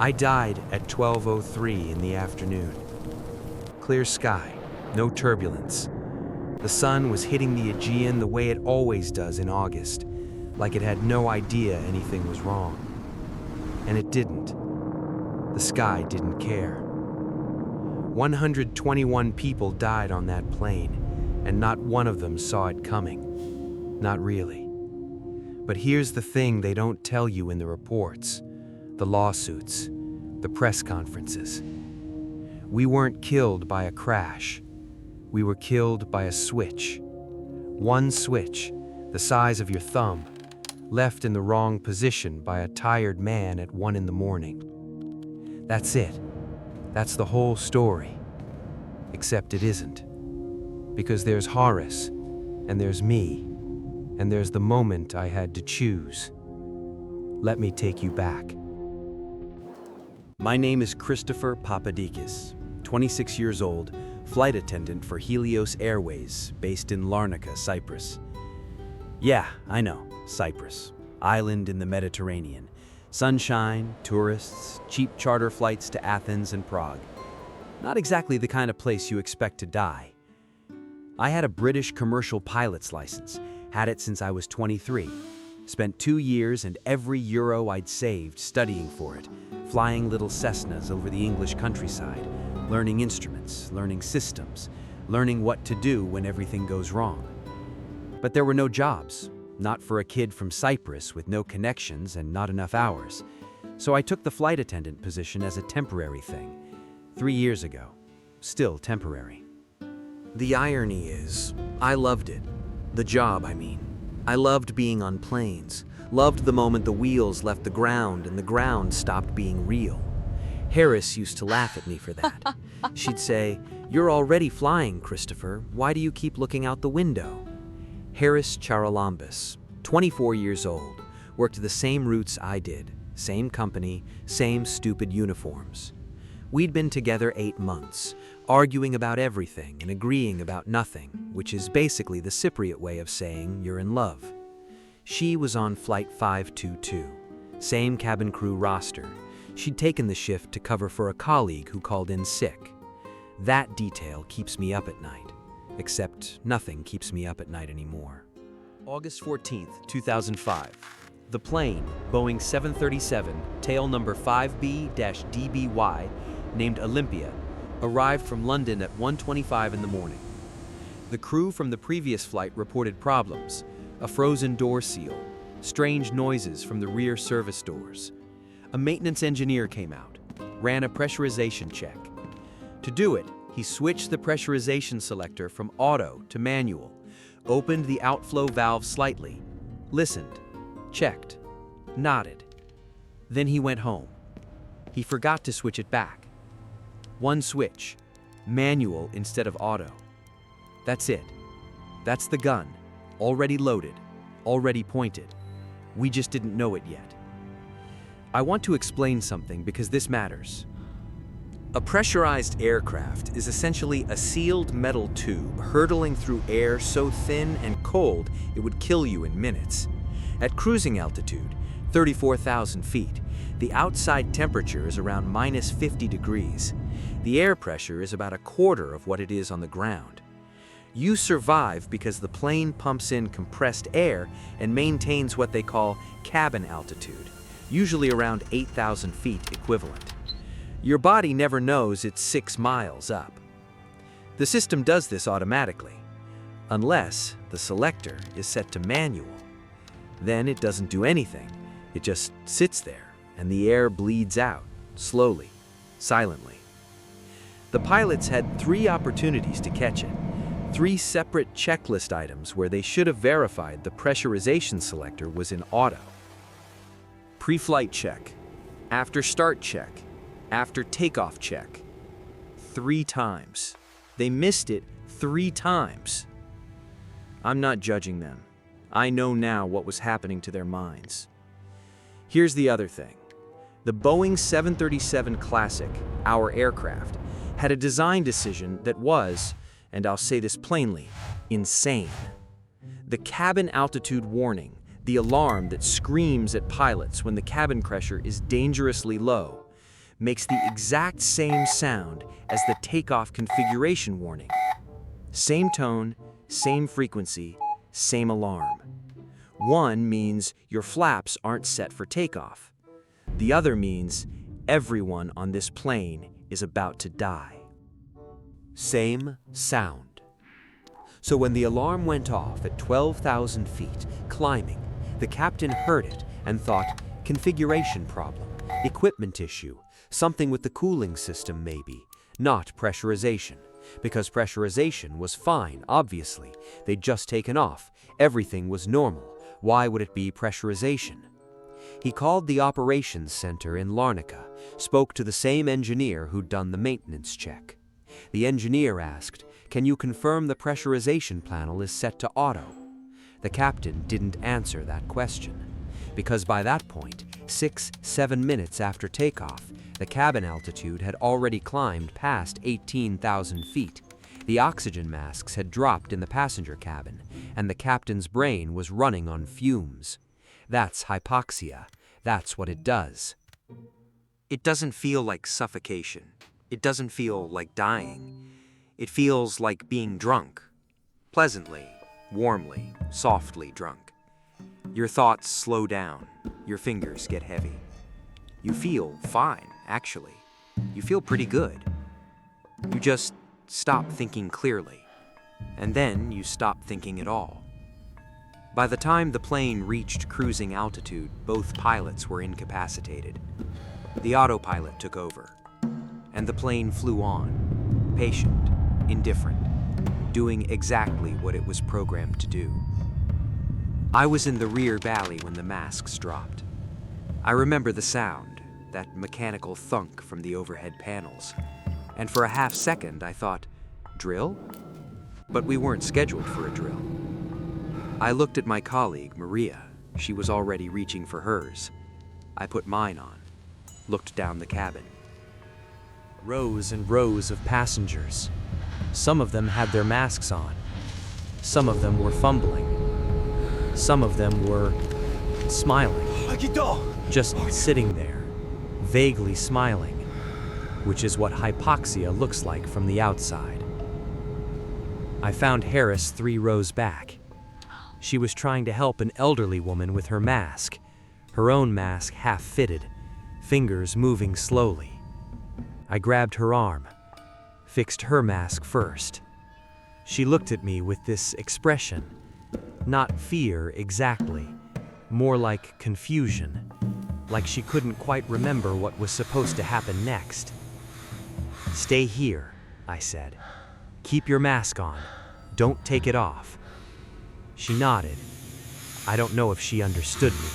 I died at 12:03 in the afternoon. Clear sky, no turbulence. The sun was hitting the Aegean the way it always does in August, like it had no idea anything was wrong. And it didn't. The sky didn't care. 121 people died on that plane, and not one of them saw it coming. Not really. But here's the thing they don't tell you in the reports, the lawsuits, the press conferences. We weren't killed by a crash. We were killed by a switch. One switch, the size of your thumb, left in the wrong position by a tired man at 1 in the morning. That's it. That's the whole story. Except it isn't. Because there's Horace, and there's me, and there's the moment I had to choose. Let me take you back. My name is Christopher Papadakis, 26 years old, flight attendant for Helios Airways, based in Larnaca, Cyprus. Yeah, I know, Cyprus, island in the Mediterranean. Sunshine, tourists, cheap charter flights to Athens and Prague. Not exactly the kind of place you expect to die. I had a British commercial pilot's license, had it since I was 23. Spent 2 years and every euro I'd saved studying for it, flying little Cessnas over the English countryside, learning instruments, learning systems, learning what to do when everything goes wrong. But there were no jobs, not for a kid from Cyprus with no connections and not enough hours. So I took the flight attendant position as a temporary thing, 3 years ago, still temporary. The irony is, I loved it. The job, I mean. I loved being on planes, loved the moment the wheels left the ground and the ground stopped being real. Harris used to laugh at me for that. She'd say, "You're already flying, Christopher. Why do you keep looking out the window?" Harris Charalambous, 24 years old, worked the same routes I did, same company, same stupid uniforms. We'd been together 8 months, arguing about everything and agreeing about nothing, which is basically the Cypriot way of saying you're in love. She was on Flight 522, same cabin crew roster. She'd taken the shift to cover for a colleague who called in sick. That detail keeps me up at night, except nothing keeps me up at night anymore. August 14th, 2005. The plane, Boeing 737, tail number 5B-DBY, named Olympia, arrived from London at 1:25 in the morning. The crew from the previous flight reported problems, a frozen door seal, strange noises from the rear service doors. A maintenance engineer came out, ran a pressurization check. To do it, he switched the pressurization selector from auto to manual, opened the outflow valve slightly, listened, checked, nodded. Then he went home. He forgot to switch it back. One switch, manual instead of auto. That's it. That's the gun, already loaded, already pointed. We just didn't know it yet. I want to explain something because this matters. A pressurized aircraft is essentially a sealed metal tube hurtling through air so thin and cold it would kill you in minutes. At cruising altitude, 34,000 feet, the outside temperature is around minus 50 degrees. The air pressure is about a quarter of what it is on the ground. You survive because the plane pumps in compressed air and maintains what they call cabin altitude, usually around 8,000 feet equivalent. Your body never knows it's 6 miles up. The system does this automatically, unless the selector is set to manual. Then it doesn't do anything. It just sits there, and the air bleeds out, slowly, silently. The pilots had 3 opportunities to catch it, 3 separate checklist items where they should have verified the pressurization selector was in auto. Pre-flight check, after start check, after takeoff check. 3 times. They missed it 3 times. I'm not judging them. I know now what was happening to their minds. Here's the other thing. The Boeing 737 Classic, our aircraft, had a design decision that was, and I'll say this plainly, insane. The cabin altitude warning, the alarm that screams at pilots when the cabin pressure is dangerously low, makes the exact same sound as the takeoff configuration warning. Same tone, same frequency, same alarm. One means your flaps aren't set for takeoff. The other means everyone on this plane is about to die. Same sound. So when the alarm went off at 12,000 feet, climbing, the captain heard it and thought, configuration problem, equipment issue, something with the cooling system maybe, not pressurization. Because pressurization was fine, obviously. They'd just taken off. Everything was normal. Why would it be pressurization? He called the operations center in Larnaca, spoke to the same engineer who'd done the maintenance check. The engineer asked, "Can you confirm the pressurization panel is set to auto?" The captain didn't answer that question, because by that point, 6-7 minutes after takeoff, the cabin altitude had already climbed past 18,000 feet. The oxygen masks had dropped in the passenger cabin, and the captain's brain was running on fumes. That's hypoxia. That's what it does. It doesn't feel like suffocation. It doesn't feel like dying. It feels like being drunk. Pleasantly, warmly, softly drunk. Your thoughts slow down. Your fingers get heavy. You feel fine, actually. You feel pretty good. You just stop thinking clearly. And then you stop thinking at all. By the time the plane reached cruising altitude, both pilots were incapacitated. The autopilot took over, and the plane flew on, patient, indifferent, doing exactly what it was programmed to do. I was in the rear galley when the masks dropped. I remember the sound, that mechanical thunk from the overhead panels, and for a half second I thought, drill? But we weren't scheduled for a drill. I looked at my colleague, Maria. She was already reaching for hers. I put mine on, looked down the cabin. Rows and rows of passengers. Some of them had their masks on. Some of them were fumbling. Some of them were smiling. Just sitting there, vaguely smiling, which is what hypoxia looks like from the outside. I found Harris 3 rows back. She was trying to help an elderly woman with her mask, her own mask half-fitted, fingers moving slowly. I grabbed her arm, fixed her mask first. She looked at me with this expression, not fear exactly, more like confusion, like she couldn't quite remember what was supposed to happen next. "Stay here," I said. "Keep your mask on. Don't take it off." She nodded. I don't know if she understood me.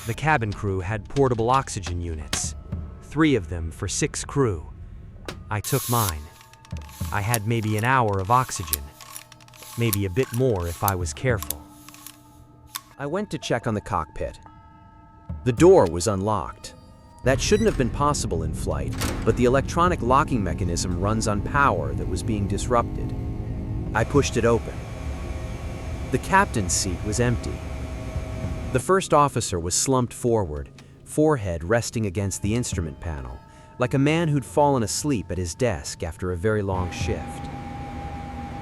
The cabin crew had portable oxygen units, 3 of them for 6 crew. I took mine. I had maybe an hour of oxygen, maybe a bit more if I was careful. I went to check on the cockpit. The door was unlocked. That shouldn't have been possible in flight, but the electronic locking mechanism runs on power that was being disrupted. I pushed it open. The captain's seat was empty. The first officer was slumped forward, forehead resting against the instrument panel, like a man who'd fallen asleep at his desk after a very long shift.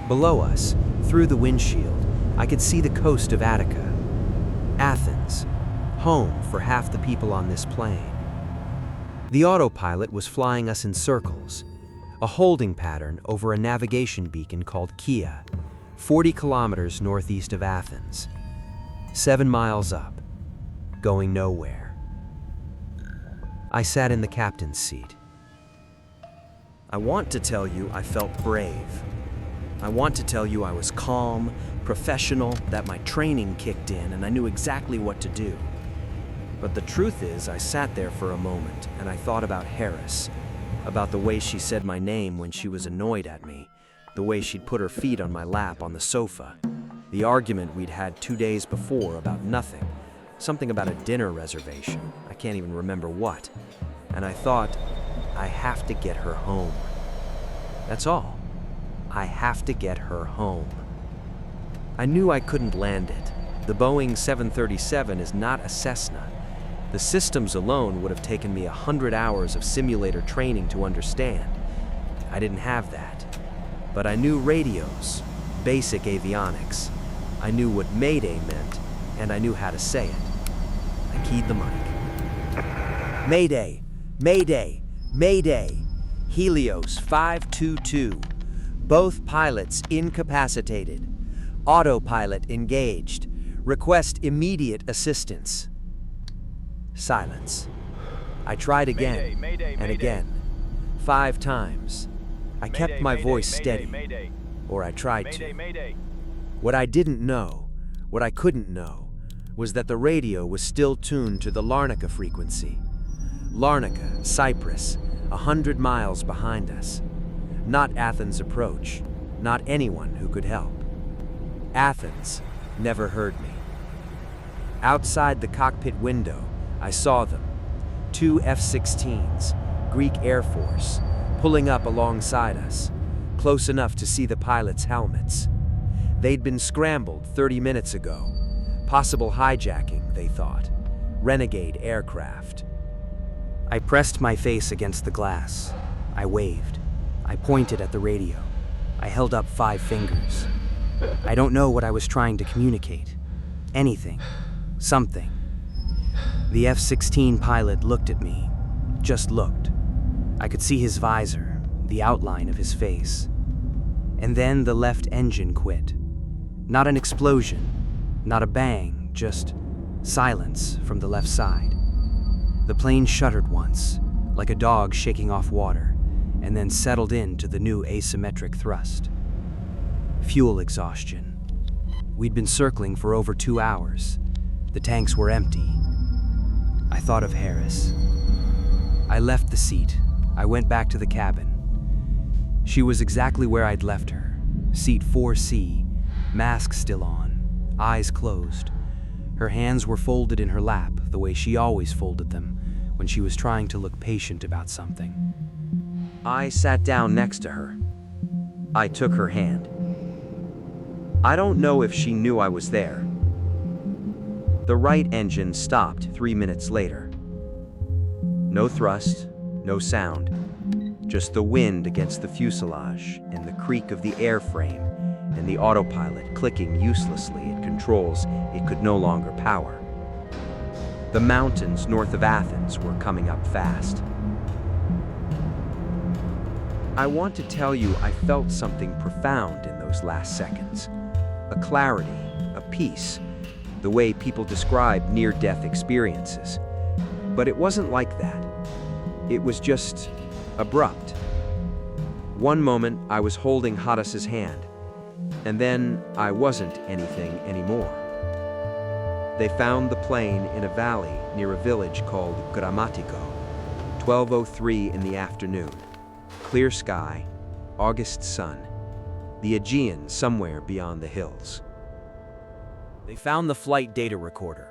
Below us, through the windshield, I could see the coast of Attica. Athens, home for half the people on this plane. The autopilot was flying us in circles, a holding pattern over a navigation beacon called Kia, 40 kilometers northeast of Athens. 7 miles up, going nowhere. I sat in the captain's seat. I want to tell you I felt brave. I want to tell you I was calm, professional, that my training kicked in and I knew exactly what to do. But the truth is, I sat there for a moment and I thought about Harris, about the way she said my name when she was annoyed at me, the way she'd put her feet on my lap on the sofa, the argument we'd had 2 days before about nothing, something about a dinner reservation, I can't even remember what. And I thought, I have to get her home. That's all. I have to get her home. I knew I couldn't land it. The Boeing 737 is not a Cessna. The systems alone would have taken me 100 hours of simulator training to understand. I didn't have that. But I knew radios, basic avionics. I knew what Mayday meant, and I knew how to say it. I keyed the mic. Mayday! Mayday! Mayday! Helios 522. Both pilots incapacitated. Autopilot engaged. Request immediate assistance. Silence. I tried again and again. 5 times. I kept my voice steady, or I tried to. What I didn't know, what I couldn't know, was that the radio was still tuned to the Larnaca frequency. Larnaca, Cyprus, 100 miles behind us. Not Athens' approach, not anyone who could help. Athens never heard me. Outside the cockpit window, I saw them. 2 F-16s, Greek Air Force, pulling up alongside us, close enough to see the pilots' helmets. They'd been scrambled 30 minutes ago. Possible hijacking, they thought. Renegade aircraft. I pressed my face against the glass. I waved. I pointed at the radio. I held up 5 fingers. I don't know what I was trying to communicate. Anything. Something. The F-16 pilot looked at me. Just looked. I could see his visor, the outline of his face. And then the left engine quit. Not an explosion, not a bang, just silence from the left side. The plane shuddered once, like a dog shaking off water, and then settled into the new asymmetric thrust. Fuel exhaustion. We'd been circling for over 2 hours. The tanks were empty. I thought of Harris. I left the seat. I went back to the cabin. She was exactly where I'd left her. Seat 4C, mask still on, eyes closed. Her hands were folded in her lap, the way she always folded them when she was trying to look patient about something. I sat down next to her. I took her hand. I don't know if she knew I was there. The right engine stopped 3 minutes later. No thrust, no sound, just the wind against the fuselage and the creak of the airframe and the autopilot clicking uselessly at controls it could no longer power. The mountains north of Athens were coming up fast. I want to tell you I felt something profound in those last seconds. A clarity, a peace, the way people describe near-death experiences. But it wasn't like that. It was just abrupt. One moment I was holding Hadas's hand, and then I wasn't anything anymore. They found the plane in a valley near a village called Grammatiko, 12:03 in the afternoon. Clear sky, August sun, the Aegean somewhere beyond the hills. They found the flight data recorder,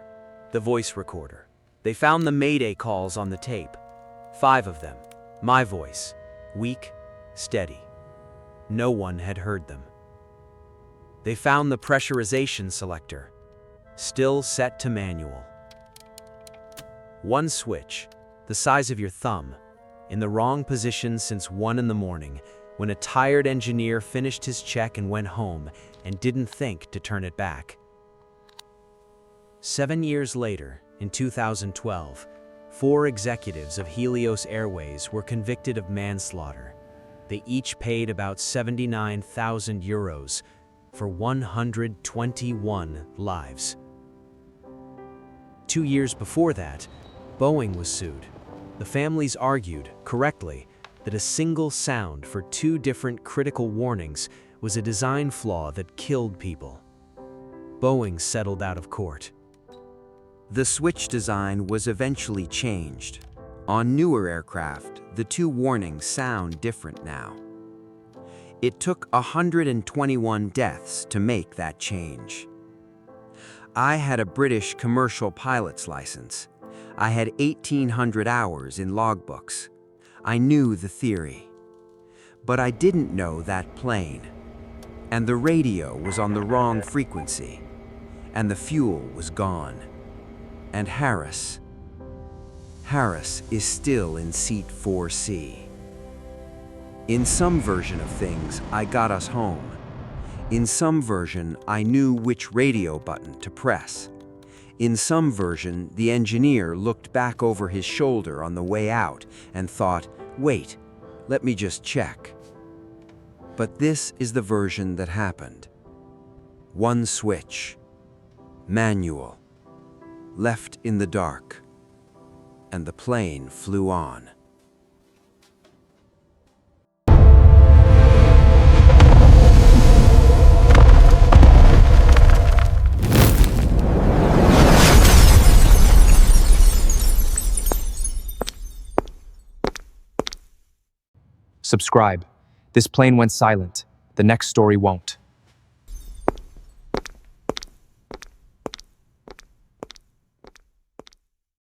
the voice recorder. They found the Mayday calls on the tape. 5 of them. My voice. Weak, steady. No one had heard them. They found the pressurization selector, still set to manual. One switch, the size of your thumb, in the wrong position since 1 in the morning, when a tired engineer finished his check and went home and didn't think to turn it back. 7 years later, in 2012, 4 executives of Helios Airways were convicted of manslaughter. They each paid about 79,000 euros for 121 lives. 2 years before that, Boeing was sued. The families argued, correctly, that a single sound for 2 different critical warnings was a design flaw that killed people. Boeing settled out of court. The switch design was eventually changed. On newer aircraft, the 2 warnings sound different now. It took 121 deaths to make that change. I had a British commercial pilot's license. I had 1,800 hours in logbooks. I knew the theory. But I didn't know that plane. And the radio was on the wrong frequency. And the fuel was gone. And Harris Harris is still in seat 4C. In some version of things, I got us home. In some version, I knew which radio button to press. In some version, the engineer looked back over his shoulder on the way out and thought, wait, let me just check. But this is the version that happened. One switch, manual, left in the dark, and the plane flew on. Subscribe. This plane went silent. The next story won't.